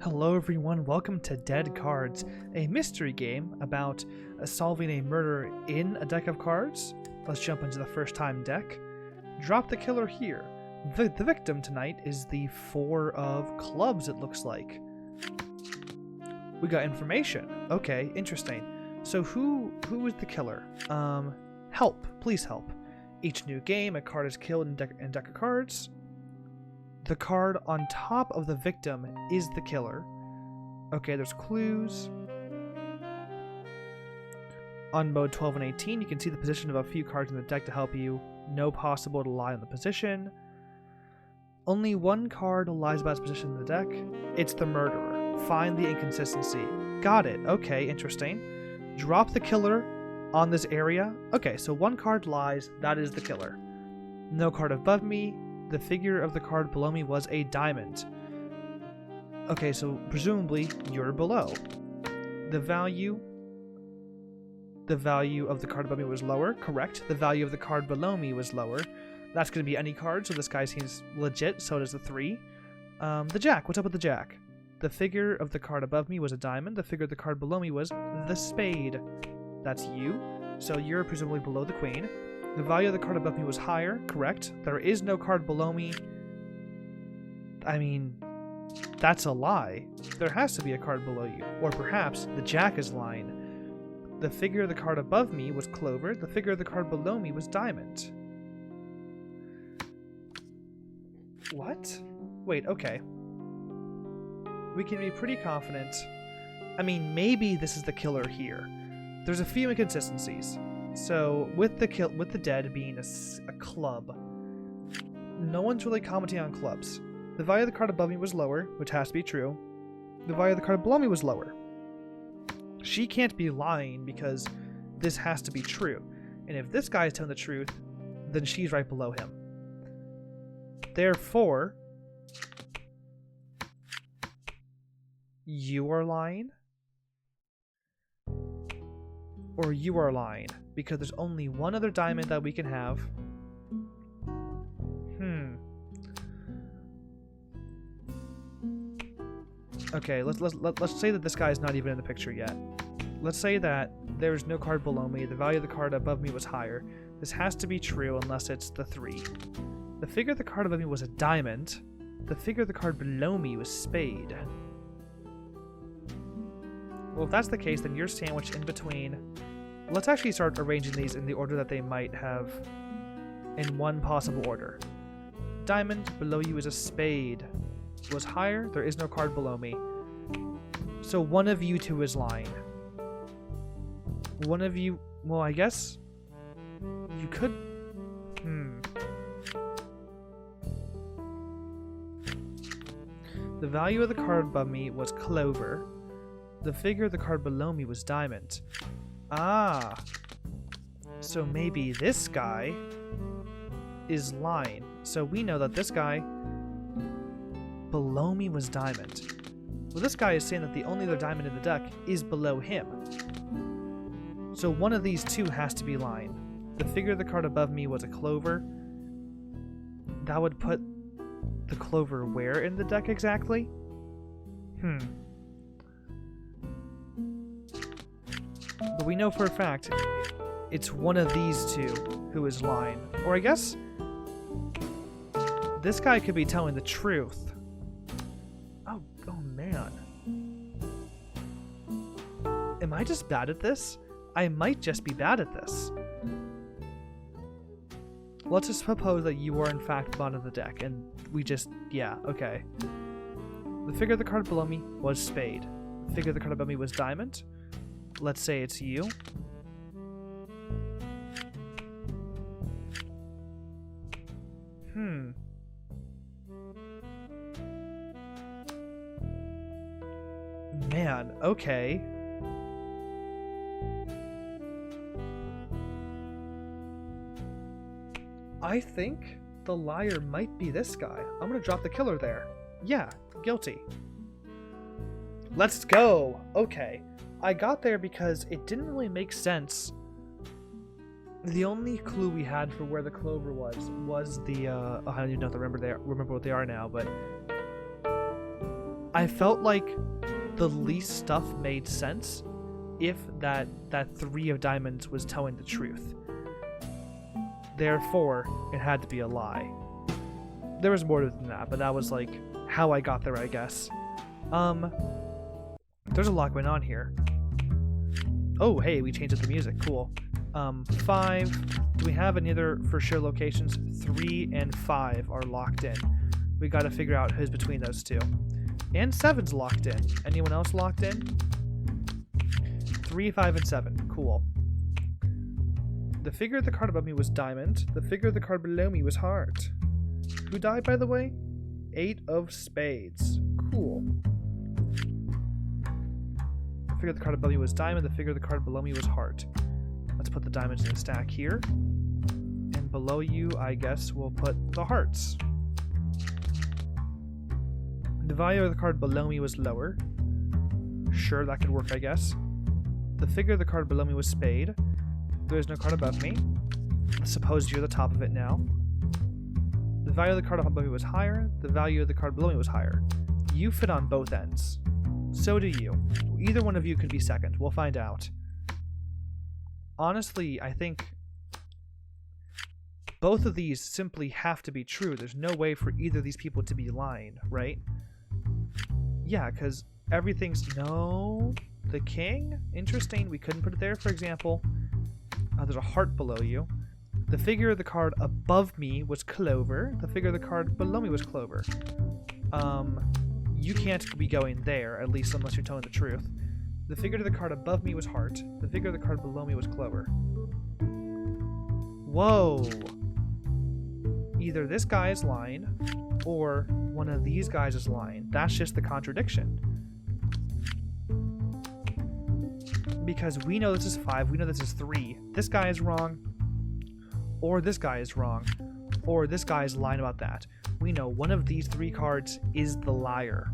Hello everyone, welcome to Dead Cards, a mystery game about solving a murder in a deck of cards. Let's jump into the first time deck. Drop the killer here. The victim tonight is the Four of Clubs, it looks like. We got information. Okay, interesting. So who is the killer? Help. Please help. Each new game, a card is killed in deck of cards. The card on top of the victim is the killer. Okay, there's clues. On mode 12 and 18, you can see the position of a few cards in the deck to help you know possible to lie on the position. Only one card lies about its position in the deck. It's the murderer. Find the inconsistency. Got it. Okay, interesting. Drop the killer on this area. Okay, so one card lies. That is the killer. No card above me. The figure of the card below me was a diamond. Okay, so presumably you're below. The value of the card above me was lower. Correct. The value of the card below me was lower. That's going to be any card, so this guy seems legit. So does the 3. The jack. What's up with the jack? The figure of the card above me was a diamond. The figure of the card below me was the spade. That's you. So you're presumably below the queen. The value of the card above me was higher. Correct. There is no card below me. I mean, that's a lie. There has to be a card below you. Or perhaps the jack is lying. The figure of the card above me was clover. The figure of the card below me was diamond. What? Wait, okay. We can be pretty confident. I mean, maybe this is the killer here. There's a few inconsistencies. So, with the dead being a club, no one's really commenting on clubs. The value of the card above me was lower, which has to be true. The value of the card below me was lower. She can't be lying because this has to be true. And if this guy is telling the truth, then she's right below him. Therefore, you are lying? Or you are lying? Because there's only one other diamond that we can have. Okay, let's say that this guy is not even in the picture yet. Let's say that there's no card below me. The value of the card above me was higher. This has to be true unless it's the 3. The figure of the card above me was a diamond. The figure of the card below me was spade. Well, if that's the case, then you're sandwiched in between. Let's actually start arranging these in the order that they might have in one possible order. Diamond, below you is a spade. Was higher, there is no card below me. So one of you two is lying. One of you, well, I guess you could, The value of the card above me was clover. The figure of the card below me was diamond. Ah. So maybe this guy is lying. So we know that this guy below me was diamond. Well, this guy is saying that the only other diamond in the deck is below him. So one of these two has to be lying. The figure of the card above me was a clover. That would put the clover where in the deck exactly? But we know for a fact it's one of these two who is lying. Or I guess this guy could be telling the truth. Oh man. Am I just bad at this? I might just be bad at this. Let's just suppose that you are in fact bottom of the deck, and we just, yeah, okay. The figure of the card below me was spade. The figure of the card above me was diamond. Let's say it's you. Man, okay. I think the liar might be this guy. I'm gonna drop the killer there. Yeah, guilty. Let's go! Okay. I got there because it didn't really make sense. The only clue we had for where the clover was the I don't even know if I remember what they are now, but I felt like the least stuff made sense if that 3 of diamonds was telling the truth. Therefore, it had to be a lie. There was more than that, but that was like how I got there, I guess. There's a lot going on here. Oh, hey, we changed up the music. Cool. 5. Do we have any other for sure locations? 3 and 5 are locked in. We got to figure out who's between those two. And 7's locked in. Anyone else locked in? 3, 5, and 7. Cool. The figure of the card above me was diamond. The figure of the card below me was heart. Who died, by the way? 8 of spades. Cool. The figure of the card above me was diamond. The figure of the card below me was heart. Let's put the diamonds in the stack here. And below you, I guess, we'll put the hearts. The value of the card below me was lower. Sure, that could work, I guess. The figure of the card below me was spade. There is no card above me. Suppose you're the top of it now. The value of the card above me was higher. The value of the card below me was higher. You fit on both ends. So do you. Either one of you could be second. We'll find out. Honestly, I think both of these simply have to be true. There's no way for either of these people to be lying, right? Yeah, because everything's... No... The king? Interesting. We couldn't put it there, for example. There's a heart below you. The figure of the card above me was clover. The figure of the card below me was clover. You can't be going there, at least unless you're telling the truth. The figure of the card above me was heart. The figure of the card below me was clover. Whoa! Either this guy is lying, or one of these guys is lying. That's just the contradiction. Because we know this is 5, we know this is 3. This guy is wrong, or this guy is wrong, or this guy is lying about that. We know one of these 3 cards is the liar.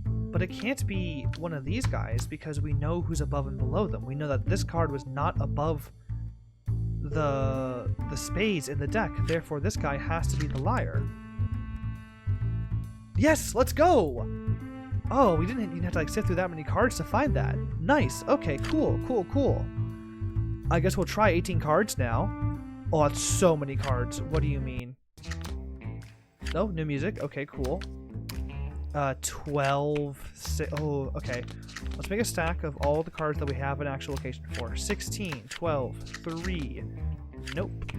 But it can't be one of these guys because we know who's above and below them. We know that this card was not above the spades in the deck. Therefore, this guy has to be the liar. Yes, let's go! Oh, we didn't even have to like sift through that many cards to find that. Nice. Okay, cool, cool, cool. I guess we'll try 18 cards now. Oh, that's so many cards. What do you mean? Oh, new music. Okay, cool. 12... Oh, okay. Let's make a stack of all the cards that we have an actual location for. 16, 12, 3. Nope.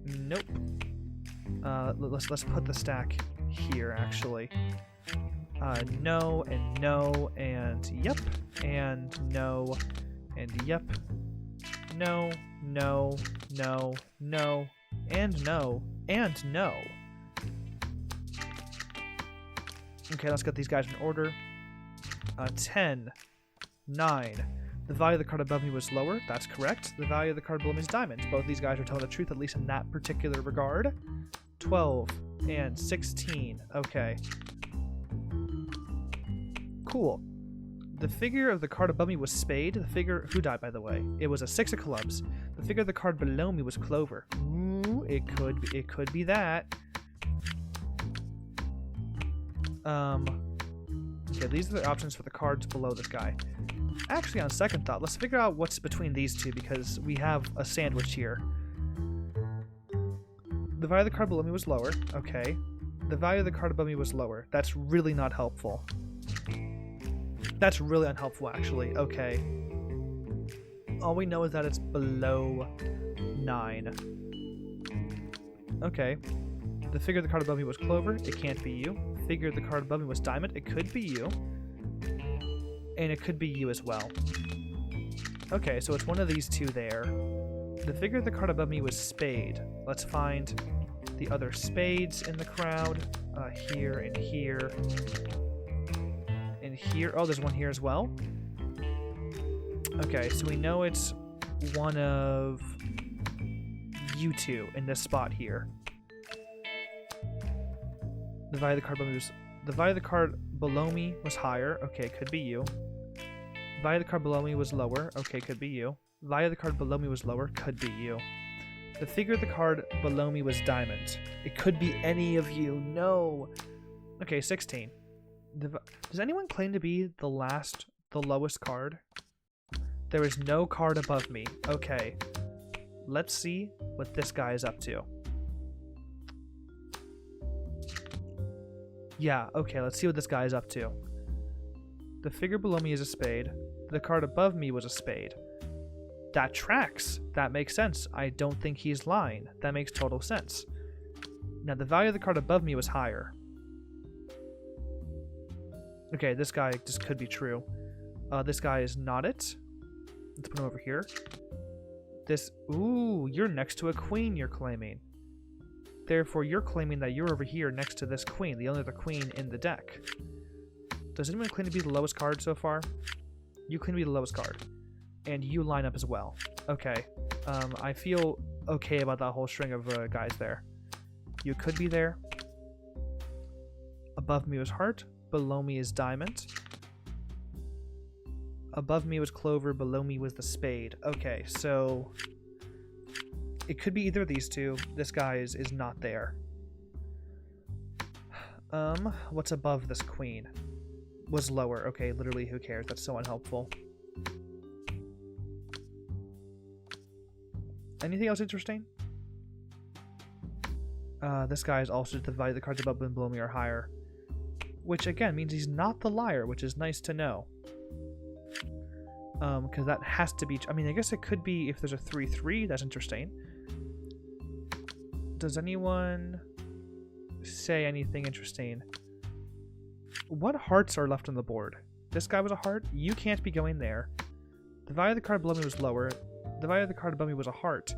Nope. Let's put the stack here, actually. No, and no, and yep, and no, and yep. No, no, no, no, and no, and no. Okay, let's get these guys in order. 10, 9. The value of the card above me was lower. That's correct. The value of the card below me is diamonds. Both these guys are telling the truth, at least in that particular regard. 12 and 16. Okay. Cool. The figure of the card above me was spade. The figure... Who died, by the way? It was a 6 of clubs. The figure of the card below me was clover. Ooh, it could be that. Okay, these are the options for the cards below this guy. Actually, on second thought, let's figure out what's between these two because we have a sandwich here. The value of the card below me was lower. Okay. The value of the card above me was lower. That's really not helpful. That's really unhelpful, actually. Okay. All we know is that it's below 9. Okay. The figure of the card above me was clover. It can't be you. The figure of the card above me was diamond. It could be you. And it could be you as well. Okay, so it's one of these two there. The figure of the card above me was spade. Let's find the other spades in the crowd. Here and here. And here. Oh, there's one here as well. Okay, so we know it's one of you two in this spot here. The value of the card below me was... The value of the card below me was higher. Okay, could be you. The value of the card below me was lower. Okay, could be you. The value of the card below me was lower. Could be you. The figure of the card below me was diamond. It could be any of you. No. Okay, 16. Does anyone claim to be the lowest card? There is no card above me. Okay. Let's see what this guy is up to. Yeah, okay, let's see what this guy is up to. The figure below me is a spade. The card above me was a spade. That tracks. That makes sense. I don't think he's lying. That makes total sense. Now, the value of the card above me was higher. Okay, this guy just could be true. This guy is not it. Let's put him over here. Ooh, you're next to a queen, you're claiming. Therefore, you're claiming that you're over here next to this queen, the only other queen in the deck. Does anyone claim to be the lowest card so far? You claim to be the lowest card. And you line up as well. Okay. I feel okay about that whole string of guys there. You could be there. Above me was heart. Below me is diamond. Above me was clover. Below me was the spade. Okay, so it could be either of these two. This guy is not there. What's above this queen? Was lower. Okay, literally, who cares? That's so unhelpful. Anything else interesting? This guy is also the value of the cards above and below me are higher. Which, again, means he's not the liar, which is nice to know. Because that has to be... I mean, I guess it could be if there's a 3-3. That's interesting. Does anyone say anything interesting? What hearts are left on the board? This guy was a heart. You can't be going there. The value of the card below me was lower. The value of the card above me was a heart.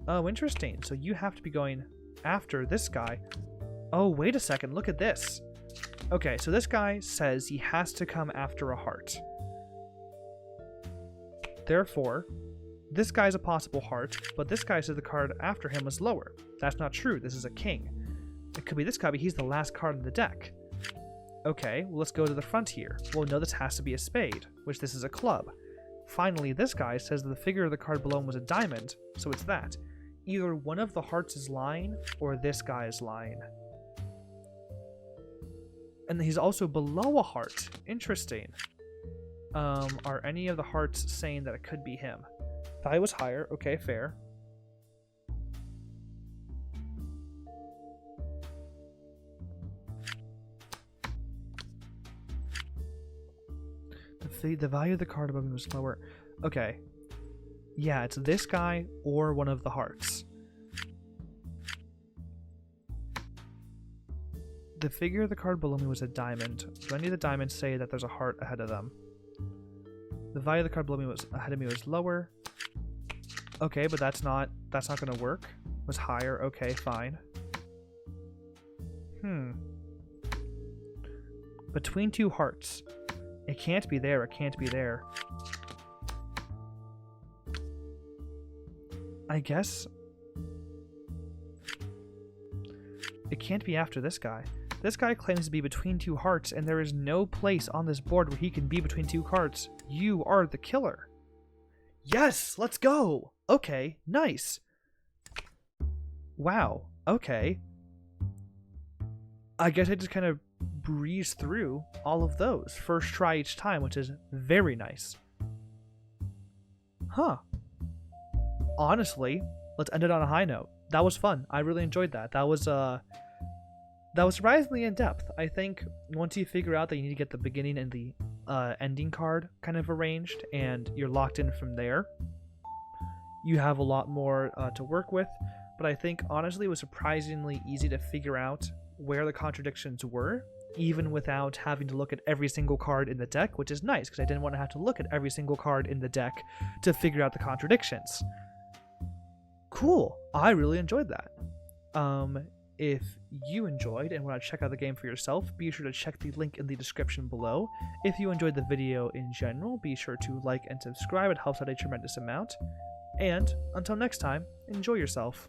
Oh, interesting. So you have to be going after this guy. Oh, wait a second. Look at this. Okay, so this guy says he has to come after a heart. Therefore, this guy's a possible heart, but this guy says the card after him was lower. That's not true. This is a king. It could be this guy, but he's the last card in the deck. Okay, well, let's go to the front here. Well, no, this has to be a spade, which this is a club. Finally, this guy says that the figure of the card below him was a diamond, so it's that. Either one of the hearts is lying, or this guy is lying. And he's also below a heart. Interesting. Are any of the hearts saying that it could be him? Value was higher. Okay, fair. The value of the card above him was lower. Okay. Yeah, it's this guy or one of the hearts. The figure of the card below me was a diamond. Do any of the diamonds say that there's a heart ahead of them? The value of the card below me was ahead of me was lower. Okay, but that's not gonna work. Was higher. Okay, fine. Between two hearts. It can't be there. It can't be there. I guess it can't be after this guy. This guy claims to be between two hearts, and there is no place on this board where he can be between two hearts. You are the killer. Yes, let's go. Okay, nice. Wow, okay. I guess I just kind of breezed through all of those. First try each time, which is very nice. Huh. Honestly, let's end it on a high note. That was fun. I really enjoyed that. That was surprisingly in-depth. I think once you figure out that you need to get the beginning and the ending card kind of arranged, and you're locked in from there, you have a lot more to work with. But I think, honestly, it was surprisingly easy to figure out where the contradictions were, even without having to look at every single card in the deck, which is nice, because I didn't want to have to look at every single card in the deck to figure out the contradictions. Cool. I really enjoyed that. If you enjoyed and want to check out the game for yourself, be sure to check the link in the description below. If you enjoyed the video in general, be sure to like and subscribe. It helps out a tremendous amount. And until next time, enjoy yourself.